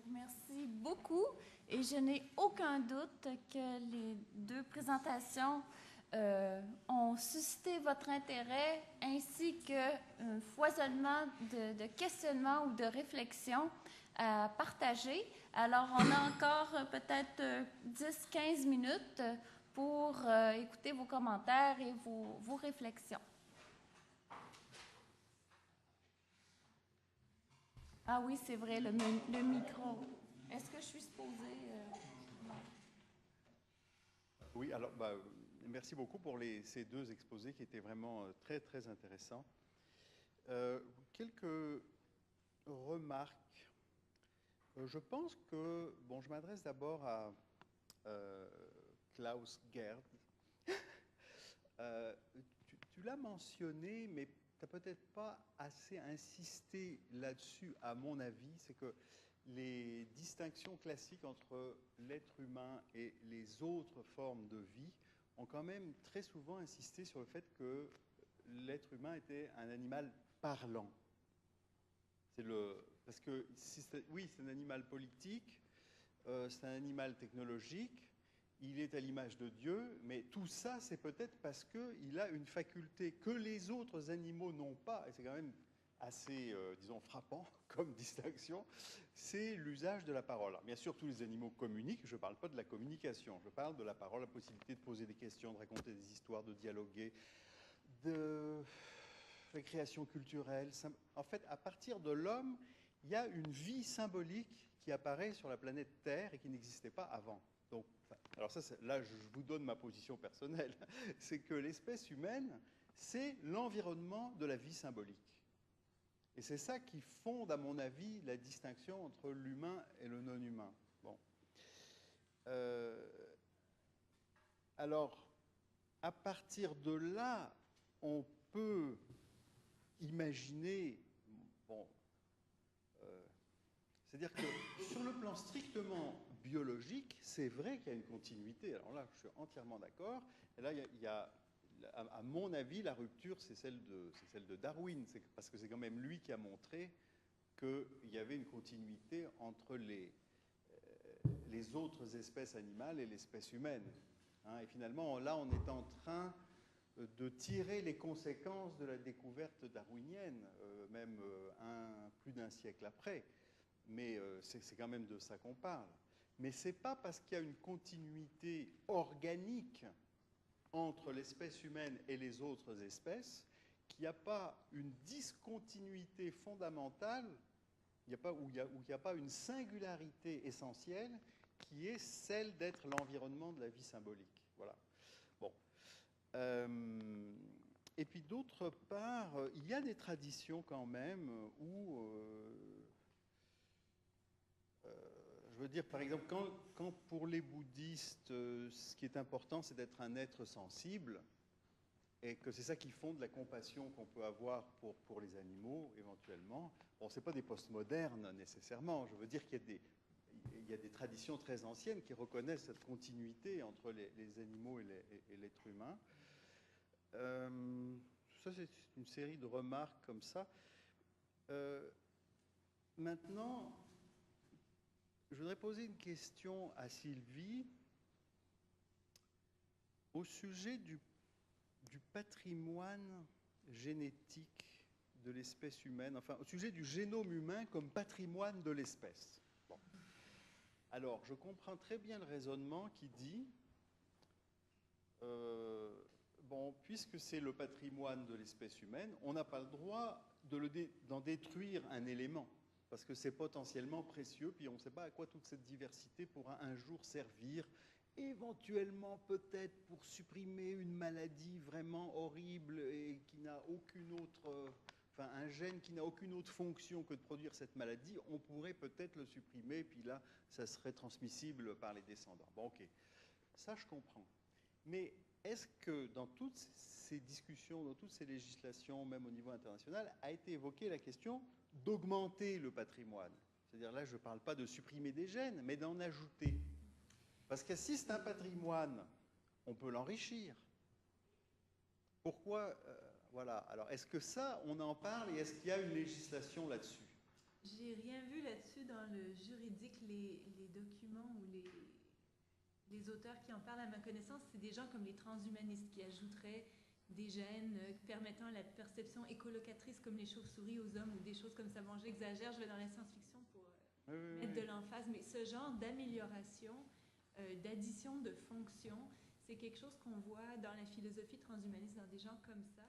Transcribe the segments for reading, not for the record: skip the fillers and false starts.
Merci beaucoup. Et je n'ai aucun doute que les deux présentations ont suscité votre intérêt ainsi qu'un foisonnement de questionnements ou de réflexions à partager. Alors, on a encore peut-être 10-15 minutes pour écouter vos commentaires et vos réflexions. Ah oui, c'est vrai, le micro. Est-ce que je suis supposée... Oui, alors, merci beaucoup pour ces deux exposés qui étaient vraiment très, très intéressants. Quelques remarques. Je pense que, bon, je m'adresse d'abord à Klaus Gerd. Tu l'as mentionné, mais tu n'as peut-être pas assez insisté là-dessus, à mon avis. C'est que les distinctions classiques entre l'être humain et les autres formes de vie ont quand même très souvent insisté sur le fait que l'être humain était un animal parlant. Parce que, oui, c'est un animal politique, c'est un animal technologique, il est à l'image de Dieu, mais tout ça, c'est peut-être parce qu'il a une faculté que les autres animaux n'ont pas, et c'est quand même assez, disons, frappant comme distinction, c'est l'usage de la parole. Alors, bien sûr, tous les animaux communiquent, je ne parle pas de la communication, je parle de la parole, la possibilité de poser des questions, de raconter des histoires, de dialoguer, de récréation culturelle. En fait, à partir de l'homme, il y a une vie symbolique qui apparaît sur la planète Terre et qui n'existait pas avant. Donc, alors ça, là, je vous donne ma position personnelle, c'est que l'espèce humaine, c'est l'environnement de la vie symbolique. Et c'est ça qui fonde, à mon avis, la distinction entre l'humain et le non-humain. Bon. Alors, à partir de là, on peut imaginer, bon, c'est-à-dire que sur le plan strictement biologique, c'est vrai qu'il y a une continuité. Alors là, je suis entièrement d'accord. Et là, il y a, à mon avis, la rupture, c'est celle de Darwin, parce que c'est quand même lui qui a montré qu'il y avait une continuité entre les autres espèces animales et l'espèce humaine. Hein, et finalement, là, on est en train de tirer les conséquences de la découverte darwinienne, même plus d'un siècle après. Mais c'est quand même de ça qu'on parle. Mais ce n'est pas parce qu'il y a une continuité organique entre l'espèce humaine et les autres espèces qu'il n'y a pas une discontinuité fondamentale, où il n'y a pas une singularité essentielle qui est celle d'être l'environnement de la vie symbolique. Voilà. Bon. Et puis d'autre part, il y a des traditions quand même où, je veux dire, par exemple, quand pour les bouddhistes, ce qui est important, c'est d'être un être sensible, et que c'est ça qui fonde la compassion qu'on peut avoir pour les animaux, éventuellement. Bon, ce n'est pas des postmodernes, nécessairement. Je veux dire qu'il y a des traditions très anciennes qui reconnaissent cette continuité entre les animaux et l'être humain. Ça, c'est une série de remarques comme ça. Maintenant, je voudrais poser une question à Sylvie au sujet du patrimoine génétique de l'espèce humaine, enfin au sujet du génome humain comme patrimoine de l'espèce. Bon. Alors, je comprends très bien le raisonnement qui dit, bon, puisque c'est le patrimoine de l'espèce humaine, on n'a pas le droit d'en détruire un élément, parce que c'est potentiellement précieux, puis on ne sait pas à quoi toute cette diversité pourra un jour servir, éventuellement peut-être pour supprimer une maladie vraiment horrible et qui n'a aucune autre, enfin un gène qui n'a aucune autre fonction que de produire cette maladie, on pourrait peut-être le supprimer, puis là, ça serait transmissible par les descendants. Bon, ok, ça je comprends. Mais est-ce que dans toutes ces discussions, dans toutes ces législations, même au niveau international, a été évoquée la question d'augmenter le patrimoine? C'est-à-dire là, je ne parle pas de supprimer des gènes, mais d'en ajouter. Parce que si c'est un patrimoine, on peut l'enrichir. Pourquoi voilà. Alors, est-ce que ça, on en parle et est-ce qu'il y a une législation là-dessus? J'ai rien vu là-dessus dans le juridique. Les documents ou les auteurs qui en parlent, à ma connaissance, c'est des gens comme les transhumanistes qui ajouteraient des gènes permettant la perception écolocatrice comme les chauves-souris aux hommes ou des choses comme ça. Bon, j'exagère, je vais dans la science-fiction pour mettre de l'emphase, mais ce genre d'amélioration, d'addition de fonctions, c'est quelque chose qu'on voit dans la philosophie transhumaniste, dans des gens comme ça.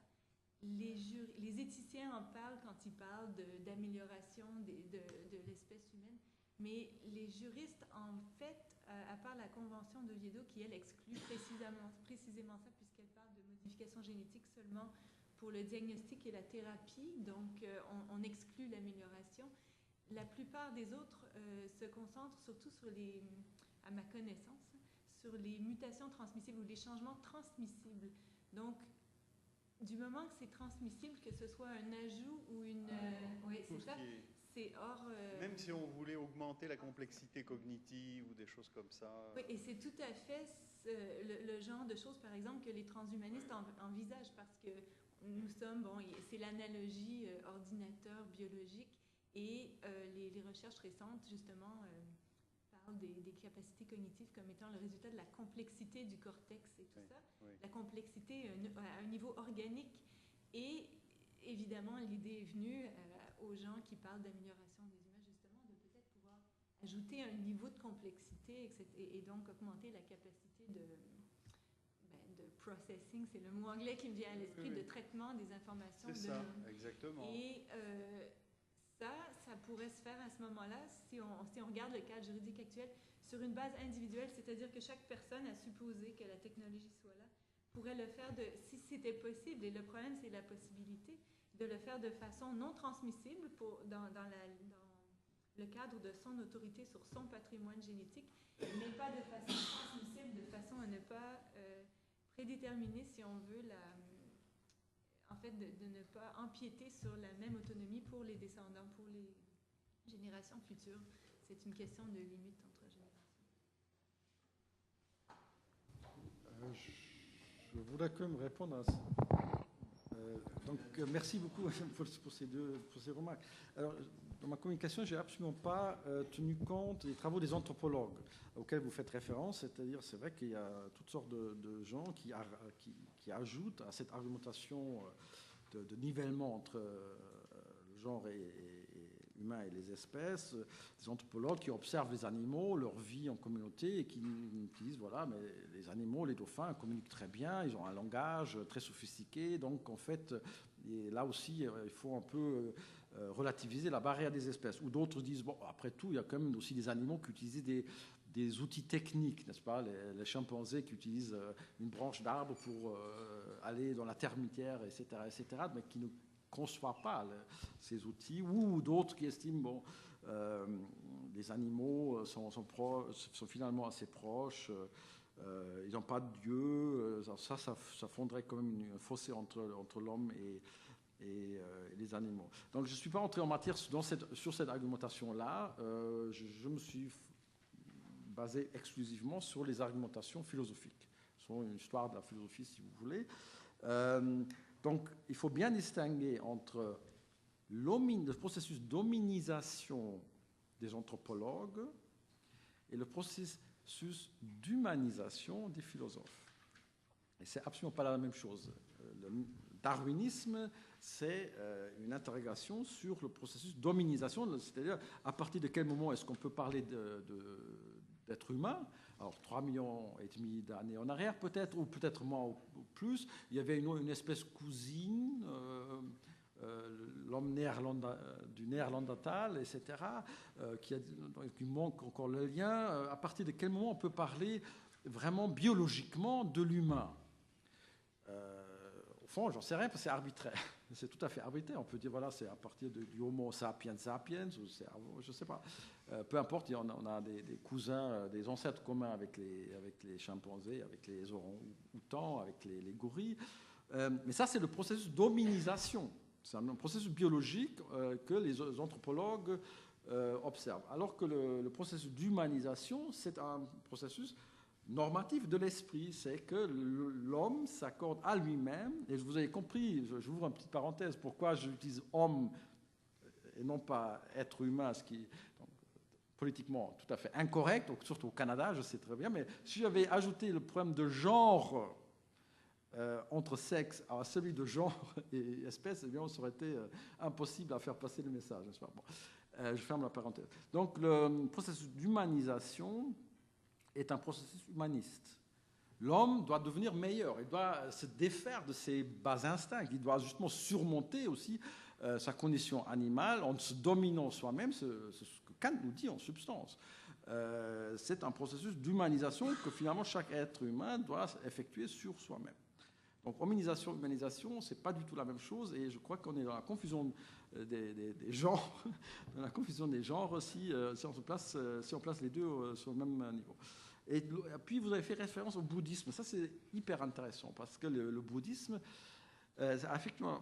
Les éthiciens en parlent quand ils parlent d'amélioration de l'espèce humaine, mais les juristes, en fait, à part la Convention d'Oviedo, qui, elle, exclut précisément ça, puisqu'elle parle de modification génétique seulement pour le diagnostic et la thérapie, donc on exclut l'amélioration. La plupart des autres se concentrent surtout sur à ma connaissance, sur les mutations transmissibles ou les changements transmissibles. Donc, du moment que c'est transmissible, que ce soit un ajout ou une... oui, c'est ça. C'est hors... Même si on voulait augmenter la complexité cognitive ou des choses comme ça. Oui, et c'est tout à fait le genre de choses, par exemple, que les transhumanistes envisagent, parce que nous sommes... Bon, c'est l'analogie ordinateur biologique, et les recherches récentes, justement, parlent des capacités cognitives comme étant le résultat de la complexité du cortex et tout ça. Oui. La complexité à un niveau organique. Et évidemment, l'idée est venue aux gens qui parlent d'amélioration des images, justement, de peut-être pouvoir ajouter un niveau de complexité et donc augmenter la capacité de processing, c'est le mot anglais qui me vient à l'esprit, de traitement des informations. C'est ça, exactement. Et ça pourrait se faire à ce moment-là, si on regarde le cadre juridique actuel, sur une base individuelle, c'est-à-dire que chaque personne, à supposer que la technologie soit là, pourrait le faire si c'était possible, et le problème, c'est la possibilité, de le faire de façon non transmissible dans le cadre de son autorité sur son patrimoine génétique, mais pas de façon transmissible, de façon à ne pas prédéterminer, si on veut, en fait, de ne pas empiéter sur la même autonomie pour les descendants, pour les générations futures. C'est une question de limite entre générations. Je voudrais quand même répondre à ça. Donc, merci beaucoup pour ces remarques. Alors, dans ma communication, je n'ai absolument pas tenu compte des travaux des anthropologues auxquels vous faites référence. C'est-à-dire, c'est vrai qu'il y a toutes sortes de gens qui ajoutent à cette argumentation de nivellement entre le genre humain et les espèces, des anthropologues qui observent les animaux, leur vie en communauté, et qui disent, voilà, mais les animaux, les dauphins communiquent très bien, ils ont un langage très sophistiqué, donc en fait, et là aussi, il faut un peu relativiser la barrière des espèces. Ou d'autres disent, bon, après tout, il y a quand même aussi des animaux qui utilisent des outils techniques, n'est-ce pas, les chimpanzés qui utilisent une branche d'arbre pour aller dans la termitière, etc., mais qui ne conçoivent pas ces outils, ou d'autres qui estiment, bon, les animaux sont finalement assez proches, ils n'ont pas de Dieu, ça fonderait quand même un fossé entre l'homme et les animaux. Donc je ne suis pas entré en matière sur cette argumentation-là, je me suis basé exclusivement sur les argumentations philosophiques, sur une histoire de la philosophie, si vous voulez. Donc, il faut bien distinguer entre le processus d'hominisation des anthropologues et le processus d'humanisation des philosophes. Et c'est absolument pas la même chose. Le darwinisme, c'est une interrogation sur le processus d'hominisation, c'est-à-dire à partir de quel moment est-ce qu'on peut parler d'être humain. Alors, 3,5 millions d'années en arrière, peut-être, ou peut-être moins ou plus, il y avait une espèce cousine, l'homme du néerlandatal, etc., qui manque encore le lien. À partir de quel moment on peut parler vraiment biologiquement de l'humain? Au fond, j'en sais rien, parce que c'est arbitraire. C'est tout à fait arbitraire. On peut dire, voilà, c'est à partir du Homo sapiens sapiens, ou je ne sais pas. Peu importe, on a des cousins, des ancêtres communs avec les chimpanzés, avec les orang-outans, avec les gorilles. Mais ça, c'est le processus d'hominisation. C'est un processus biologique que les anthropologues observent. Alors que le processus d'humanisation, c'est un processus normatif de l'esprit, c'est que l'homme s'accorde à lui-même, et vous avez compris, j'ouvre une petite parenthèse, pourquoi j'utilise homme et non pas être humain, ce qui est politiquement tout à fait incorrect, donc surtout au Canada, je sais très bien, mais si j'avais ajouté le problème de genre entre sexe à celui de genre et espèce, eh bien, ça aurait été impossible à faire passer le message, n'est-ce pas? Bon, je ferme la parenthèse. Donc, le processus d'humanisation est un processus humaniste. L'homme doit devenir meilleur, il doit se défaire de ses bas instincts, il doit justement surmonter aussi sa condition animale en se dominant soi-même, c'est ce que Kant nous dit en substance. C'est un processus d'humanisation que finalement chaque être humain doit effectuer sur soi-même. Donc, humanisation, ce n'est pas du tout la même chose, et je crois qu'on est dans la confusion des genres, dans la confusion des genres si on place les deux sur le même niveau. Et puis, vous avez fait référence au bouddhisme. Ça, c'est hyper intéressant, parce que le bouddhisme, effectivement,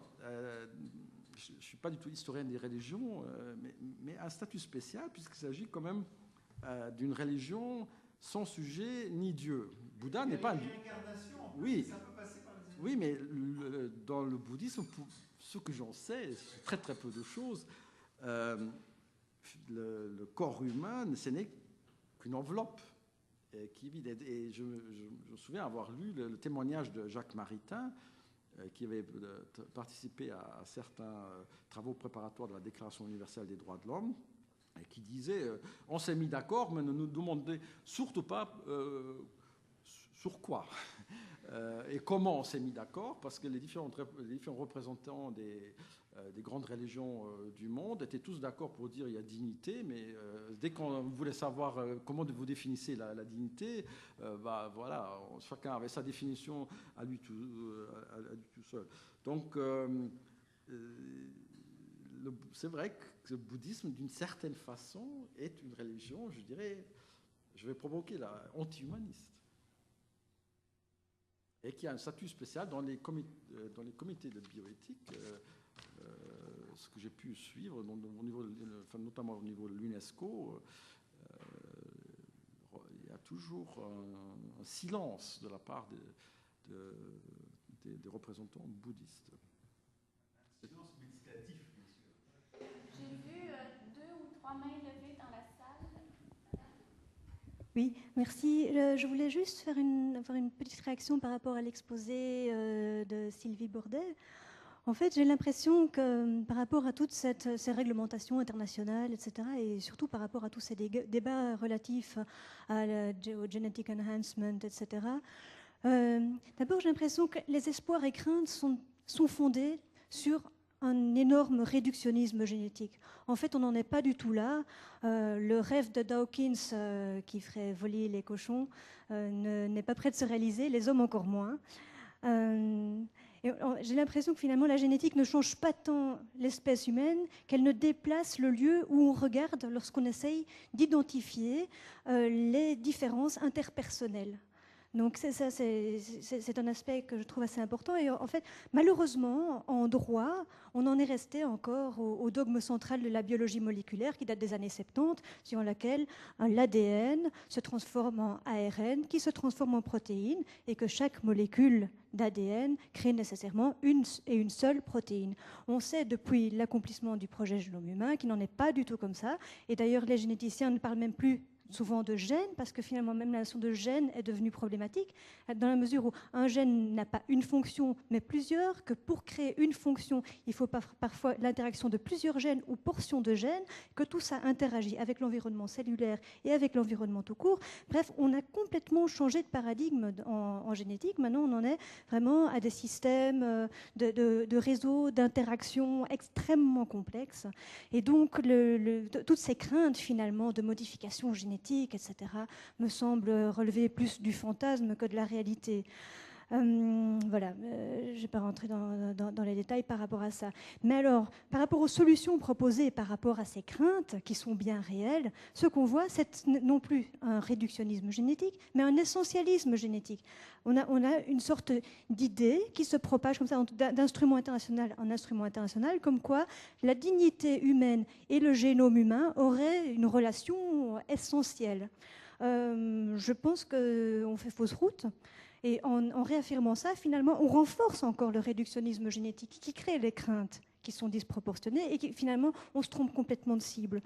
je ne suis pas du tout historien des religions, mais un statut spécial, puisqu'il s'agit quand même d'une religion sans sujet ni Dieu. Bouddha n'est pas un Dieu. Oui. Ça peut passer par les... Oui, mais dans le bouddhisme, pour ce que j'en sais, c'est très très peu de choses, le corps humain, ce n'est qu'une enveloppe qui est vide. Et je me souviens avoir lu le témoignage de Jacques Maritain, qui avait participé à certains travaux préparatoires de la Déclaration universelle des droits de l'homme, et qui disait on s'est mis d'accord, mais ne nous demandez surtout pas sur quoi et comment on s'est mis d'accord, parce que les différents représentants des grandes religions du monde étaient tous d'accord pour dire il y a dignité, mais dès qu'on voulait savoir comment vous définissez la dignité, voilà, chacun avait sa définition à lui tout seul. Donc, c'est vrai que le bouddhisme, d'une certaine façon, est une religion, je dirais, je vais provoquer la anti-humaniste, et qui a un statut spécial dans les comités de bioéthique, ce que j'ai pu suivre, notamment au niveau de l'UNESCO, il y a toujours un silence de la part des représentants bouddhistes. Silence méditatif, bien sûr. J'ai vu 2 ou 3 mains levées dans la salle. Oui, merci. Je voulais juste faire une petite réaction par rapport à l'exposé de Sylvie Bordet. En fait, j'ai l'impression que par rapport à toutes ces réglementations internationales, etc., et surtout par rapport à tous ces débats relatifs au genetic enhancement, etc., d'abord, j'ai l'impression que les espoirs et craintes sont fondés sur un énorme réductionnisme génétique. En fait, on n'en est pas du tout là. Le rêve de Dawkins qui ferait voler les cochons n'est pas prêt de se réaliser, les hommes encore moins. J'ai l'impression que finalement la génétique ne change pas tant l'espèce humaine qu'elle ne déplace le lieu où on regarde lorsqu'on essaye d'identifier les différences interpersonnelles. Donc c'est un aspect que je trouve assez important. Et en fait, malheureusement, en droit, on en est resté encore au dogme central de la biologie moléculaire qui date des années 70, selon laquelle l'ADN se transforme en ARN, qui se transforme en protéine, et que chaque molécule d'ADN crée nécessairement une seule protéine. On sait depuis l'accomplissement du projet Génome humain qu'il n'en est pas du tout comme ça. Et d'ailleurs, les généticiens ne parlent même plus souvent de gènes, parce que finalement même la notion de gène est devenue problématique, dans la mesure où un gène n'a pas une fonction, mais plusieurs, que pour créer une fonction, il faut parfois l'interaction de plusieurs gènes ou portions de gènes, que tout ça interagit avec l'environnement cellulaire et avec l'environnement tout court. Bref, on a complètement changé de paradigme en génétique. Maintenant, on en est vraiment à des systèmes de réseaux d'interactions extrêmement complexes. Et donc, toutes ces craintes, finalement, de modification génétique, etc., me semble relever plus du fantasme que de la réalité. Voilà, je ne vais pas rentrer dans les détails par rapport à ça. Mais alors, par rapport aux solutions proposées par rapport à ces craintes, qui sont bien réelles, ce qu'on voit, c'est non plus un réductionnisme génétique, mais un essentialisme génétique. On a une sorte d'idée qui se propage comme ça d'instrument international en instrument international, comme quoi la dignité humaine et le génome humain auraient une relation essentielle. Je pense qu'on fait fausse route. Et en réaffirmant ça, finalement, on renforce encore le réductionnisme génétique qui crée les craintes qui sont disproportionnées et qui finalement on se trompe complètement de cible.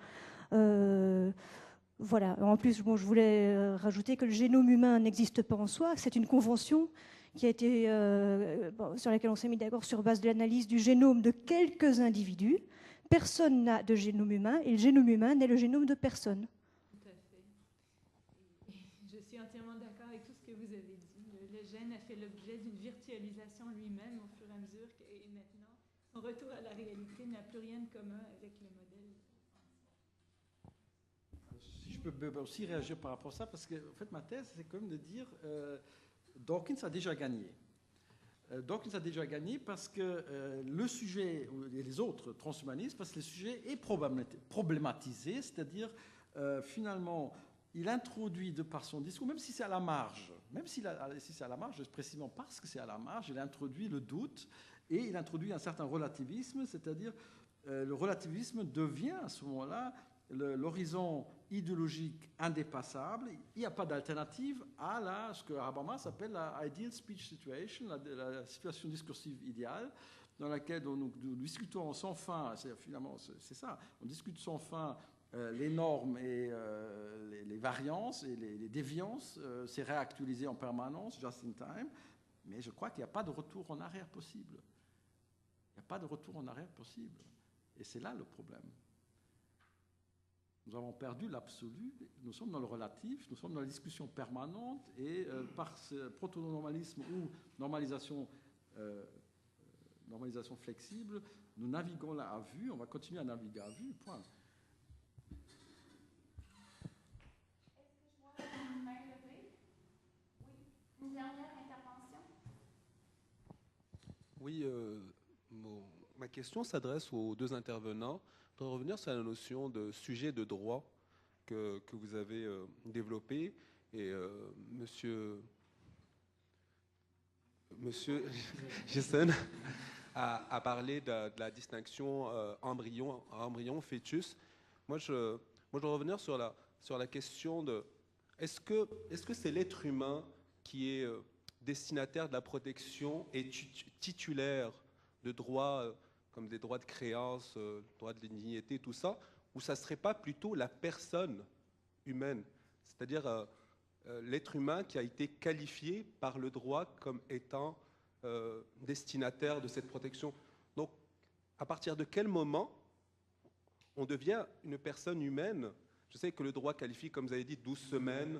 Voilà. En plus, bon, je voulais rajouter que le génome humain n'existe pas en soi. C'est une convention qui a été, sur laquelle on s'est mis d'accord sur base de l'analyse du génome de quelques individus. Personne n'a de génome humain et le génome humain n'est le génome de personne. Tout à fait. Et je suis entièrement d'accord avec tout ce que vous avez dit. Le gène a fait l'objet d'une virtualisation lui-même au fur et à mesure et maintenant, son retour à la réalité n'a plus rien de commun avec le modèle. Si je peux aussi réagir par rapport à ça, parce que en fait, ma thèse, c'est quand même de dire Dawkins a déjà gagné. Dawkins a déjà gagné parce que le sujet, et les autres transhumanistes, parce que le sujet est problématisé, c'est-à-dire finalement, il introduit de par son discours, même si c'est à la marge, si c'est à la marge, précisément parce que c'est à la marge, il introduit le doute et il introduit un certain relativisme, c'est-à-dire le relativisme devient à ce moment-là l'horizon idéologique indépassable. Il n'y a pas d'alternative à ce que Habermas appelle la ideal speech situation, la situation discursive idéale, dans laquelle nous discutons sans fin, finalement c'est ça, on discute sans fin les normes et les variances et les déviances, c'est réactualisé en permanence, just in time, mais je crois qu'il n'y a pas de retour en arrière possible. Il n'y a pas de retour en arrière possible. Et c'est là le problème. Nous avons perdu l'absolu, nous sommes dans le relatif, nous sommes dans la discussion permanente et par ce proto-normalisme ou normalisation flexible, nous naviguons là à vue, on va continuer à naviguer à vue, point. Est-ce que je vois une main levée? Oui. Une dernière intervention? Oui, ma question s'adresse aux deux intervenants. Je voudrais revenir sur la notion de sujet de droit que vous avez développé. Et monsieur Jessen a parlé de la distinction embryon-fœtus. Moi, je voudrais revenir sur la question de est-ce que c'est l'être humain qui est destinataire de la protection et titulaire de droits comme des droits de créance, droits de dignité, tout ça, ou ça ne serait pas plutôt la personne humaine, c'est-à-dire l'être humain qui a été qualifié par le droit comme étant destinataire de cette protection. Donc, à partir de quel moment on devient une personne humaine? Je sais que le droit qualifie, comme vous avez dit, 12 semaines,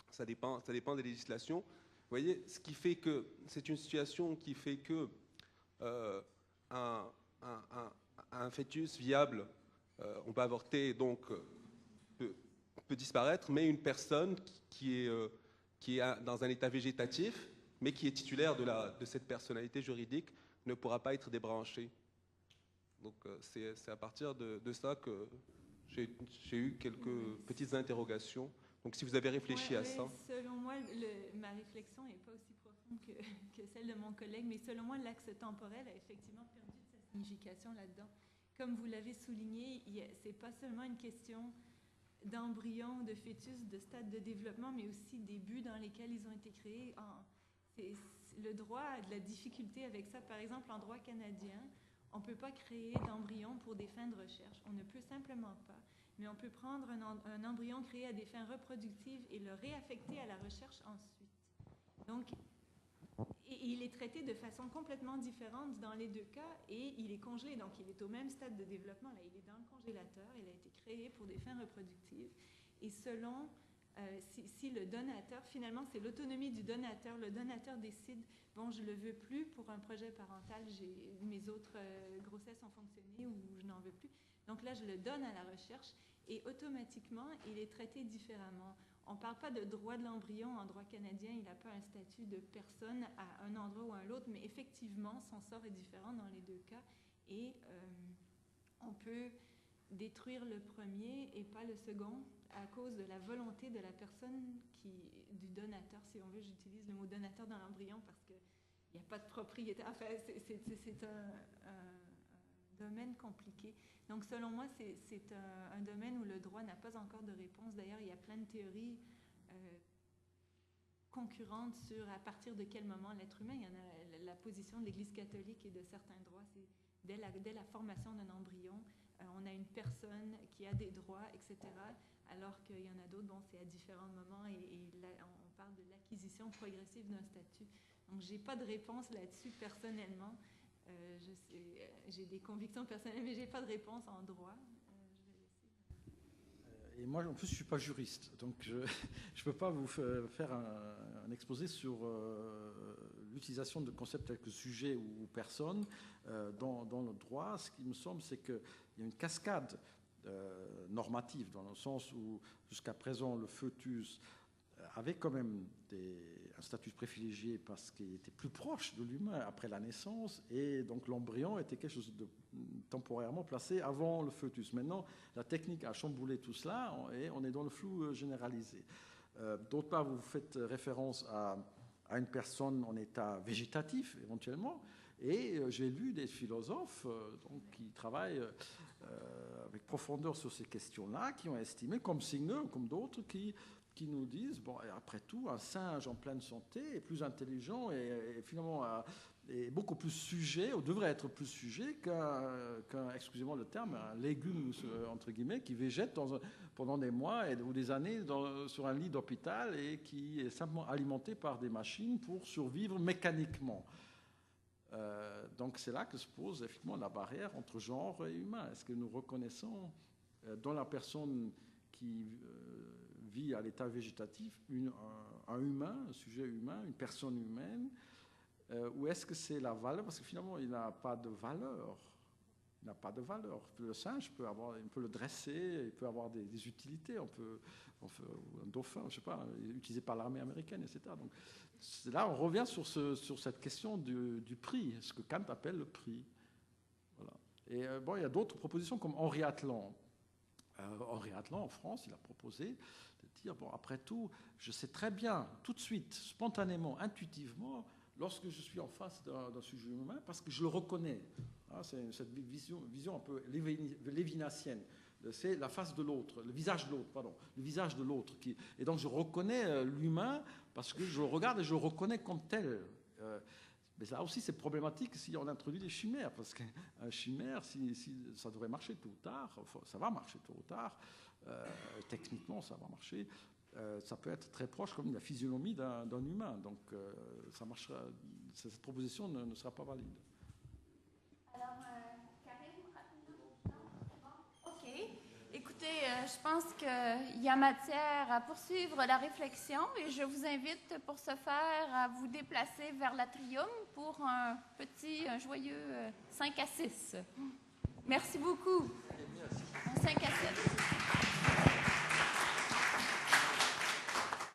ça dépend des législations. Vous voyez, ce qui fait que c'est une situation qui fait que un fœtus viable, on peut avorter, donc peut disparaître, mais une personne qui est dans un état végétatif, mais qui est titulaire de cette personnalité juridique, ne pourra pas être débranchée. Donc c'est à partir de ça que j'ai eu quelques petites interrogations. Donc si vous avez réfléchi à ça. Selon moi, ma réflexion n'est pas aussi profonde que celle de mon collègue, mais selon moi, l'axe temporel a effectivement perdu de sa signification là-dedans. Comme vous l'avez souligné, ce n'est pas seulement une question d'embryon, de fœtus, de stade de développement, mais aussi des buts dans lesquels ils ont été créés. Le droit a de la difficulté avec ça. Par exemple, en droit canadien, on ne peut pas créer d'embryon pour des fins de recherche. On ne peut simplement pas. Mais on peut prendre un embryon créé à des fins reproductives et le réaffecter à la recherche ensuite. Donc, il est traité de façon complètement différente dans les deux cas et il est congelé. Donc, il est au même stade de développement. Là, il est dans le congélateur. Il a été créé pour des fins reproductives. Et selon si le donateur, finalement, c'est l'autonomie du donateur. Le donateur décide, bon, je ne le veux plus pour un projet parental. Mes autres grossesses ont fonctionné ou je n'en veux plus. Donc là, je le donne à la recherche et automatiquement, il est traité différemment. On ne parle pas de droit de l'embryon en droit canadien, il n'a pas un statut de personne à un endroit ou à l'autre, mais effectivement, son sort est différent dans les deux cas et on peut détruire le premier et pas le second à cause de la volonté de la personne du donateur, si on veut. J'utilise le mot donateur dans l'embryon parce qu'il n'y a pas de propriété. Enfin, c'est un domaine compliqué. Donc, selon moi, c'est un domaine où le droit n'a pas encore de réponse. D'ailleurs, il y a plein de théories concurrentes sur à partir de quel moment l'être humain, il y en a la position de l'Église catholique et de certains droits, c'est dès la formation d'un embryon, on a une personne qui a des droits, etc., alors qu'il y en a d'autres, bon, c'est à différents moments, et là, on parle de l'acquisition progressive d'un statut. Donc, je n'ai pas de réponse là-dessus personnellement. J'ai des convictions personnelles, mais je n'ai pas de réponse en droit. Et moi, en plus, je ne suis pas juriste, donc je ne peux pas vous faire un exposé sur l'utilisation de concepts tels que sujet ou personne dans le droit. Ce qui me semble, c'est qu'il y a une cascade normative, dans le sens où, jusqu'à présent, le foetus avait quand même un statut privilégié parce qu'il était plus proche de l'humain après la naissance, et donc l'embryon était quelque chose de temporairement placé avant le foetus. Maintenant, la technique a chamboulé tout cela et on est dans le flou généralisé. D'autre part, vous faites référence à une personne en état végétatif, éventuellement, et j'ai lu des philosophes qui travaillent avec profondeur sur ces questions-là, qui ont estimé, comme Singer ou comme d'autres, qui nous disent, bon, après tout, un singe en pleine santé est plus intelligent et finalement est beaucoup plus sujet, ou devrait être plus sujet qu'un excusez-moi le terme, un légume, entre guillemets, qui végète pendant des mois ou des années sur un lit d'hôpital et qui est simplement alimenté par des machines pour survivre mécaniquement. Donc c'est là que se pose effectivement la barrière entre genre et humain. Est-ce que nous reconnaissons dans la personne qui vit à l'état végétatif un humain, un sujet humain, une personne humaine, ou est-ce que c'est la valeur? Parce que finalement, il n'a pas de valeur. Il n'a pas de valeur. Le singe on peut le dresser, il peut avoir des utilités. Un dauphin, je ne sais pas, utilisé par l'armée américaine, etc. Donc là, on revient sur cette question du prix, ce que Kant appelle le prix. Voilà. Et il y a d'autres propositions comme Henri Atlan. Henri Atlan, en France, il a proposé de dire, bon, après tout, je sais très bien, tout de suite, spontanément, intuitivement, lorsque je suis en face d'un sujet humain, parce que je le reconnais. C'est cette vision un peu lévinassienne. C'est la face de l'autre, le visage de l'autre. Et donc je reconnais l'humain parce que je le regarde et je le reconnais comme tel. Mais là aussi, c'est problématique si on introduit des chimères, parce qu'un chimère, si ça devrait marcher tôt ou tard, ça va marcher tôt ou tard, techniquement, ça va marcher. Ça peut être très proche comme la physionomie d'un humain. Donc, ça marchera, cette proposition ne sera pas valide. Alors, Karim, rapidement. OK. Écoutez, je pense qu'il y a matière à poursuivre la réflexion et je vous invite pour ce faire à vous déplacer vers l'atrium pour un joyeux 5 à 6. Merci beaucoup. Un 5 à 7.